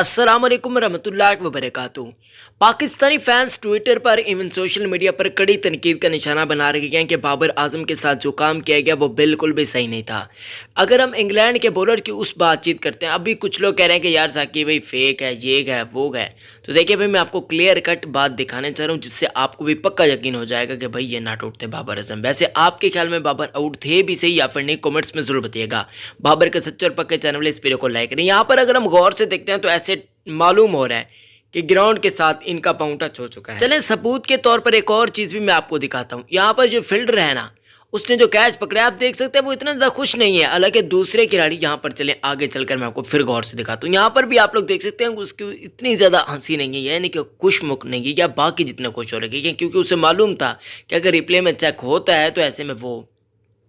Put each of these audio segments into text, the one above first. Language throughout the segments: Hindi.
अस्सलाम वालेकुम रहमतुल्लाहि व बरकातुहू। पाकिस्तानी फैंस ट्विटर पर एवं सोशल मीडिया पर कड़ी तनकीद का निशाना बना रहे हैं कि बाबर आजम के साथ जो काम किया गया वो बिल्कुल भी सही नहीं था। अगर हम इंग्लैंड के बॉलर की उस बातचीत करते हैं, अभी कुछ लोग कह रहे हैं कि यार साकिब भाई फेक है, ये है वो है। तो देखिए भाई, मैं आपको क्लियर कट बात दिखाने चाह रहा हूँ जिससे आपको भी पक्का यकीन हो जाएगा कि भाई ये नॉट आउट थे बाबर आजम। वैसे आपके ख्याल में बाबर आउट थे भी सही या फिर नहीं, कमेंट्स में जरूर बताइएगा। बाबर के सच्चे और पक्के चैनल इस वीडियो को लाइक करें। यहाँ पर अगर हम गौर से देखते हैं तो ऐसे मालूम हो रहा है कि ग्राउंड के साथ इनका पांव टच हो चुका है। चलें सबूत के तौर पर एक और चीज भी मैं आपको दिखाता हूँ। यहाँ पर जो फील्डर है ना, उसने जो कैच पकड़ा आप देख सकते हैं वो इतना ज़्यादा खुश नहीं है। हालांकि दूसरे खिलाड़ी यहाँ पर चले आगे चलकर मैं आपको फिर गौर से दिखाता हूँ। यहाँ पर भी आप लोग देख सकते हैं उसकी इतनी ज़्यादा हंसी नहीं है, यानी कि खुशमुख नहीं है या बाकी जितने खुश हो रहे हैं, क्योंकि उसे मालूम था कि अगर रिप्ले में चेक होता है तो ऐसे में वो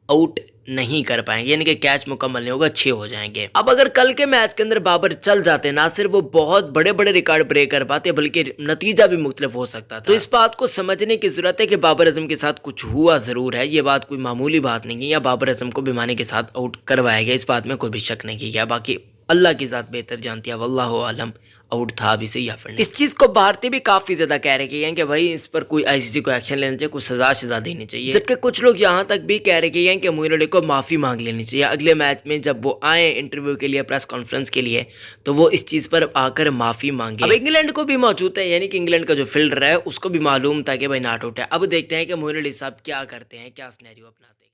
आउट नहीं कर पाएंगे, यानी कि कैच मुकम्मल नहीं होगा, 6 हो जाएंगे। अब अगर कल के मैच के अंदर बाबर चल जाते, ना सिर्फ वो बहुत बड़े बड़े रिकॉर्ड ब्रेक कर पाते बल्कि नतीजा भी मुख्तलिफ हो सकता था। तो इस बात को समझने की जरूरत है कि बाबर आजम के साथ कुछ हुआ जरूर है। ये बात कोई मामूली बात नहीं है, या बाबर आजम को बेईमानी के साथ आउट करवाया गया, इस बात में कोई भी शक नहीं किया। बाकी अल्लाह की ज़ात बेहतर जानती है, वल्लाहु आलम आउट था भी सही या फिर नहीं। इस चीज़ को भारतीय भी काफ़ी ज़्यादा कह रहे हैं कि भाई इस पर कोई आईसीसी को एक्शन लेना चाहिए, कुछ सजा देनी चाहिए। जबकि कुछ लोग यहाँ तक भी कह रहे हैं कि मोइन अली को माफ़ी मांग लेनी चाहिए अगले मैच में, जब वो आए इंटरव्यू के लिए, प्रेस कॉन्फ्रेंस के लिए, तो वो इस चीज़ पर आकर माफ़ी मांगे। अब इंग्लैंड को भी मौजूद है, यानी कि इंग्लैंड का जो फील्डर है उसको भी मालूम था कि भाई नॉट आउट है। अब देखते हैं कि मोइन अली साहब क्या करते हैं, क्या सिनेरियो अपनाते हैं।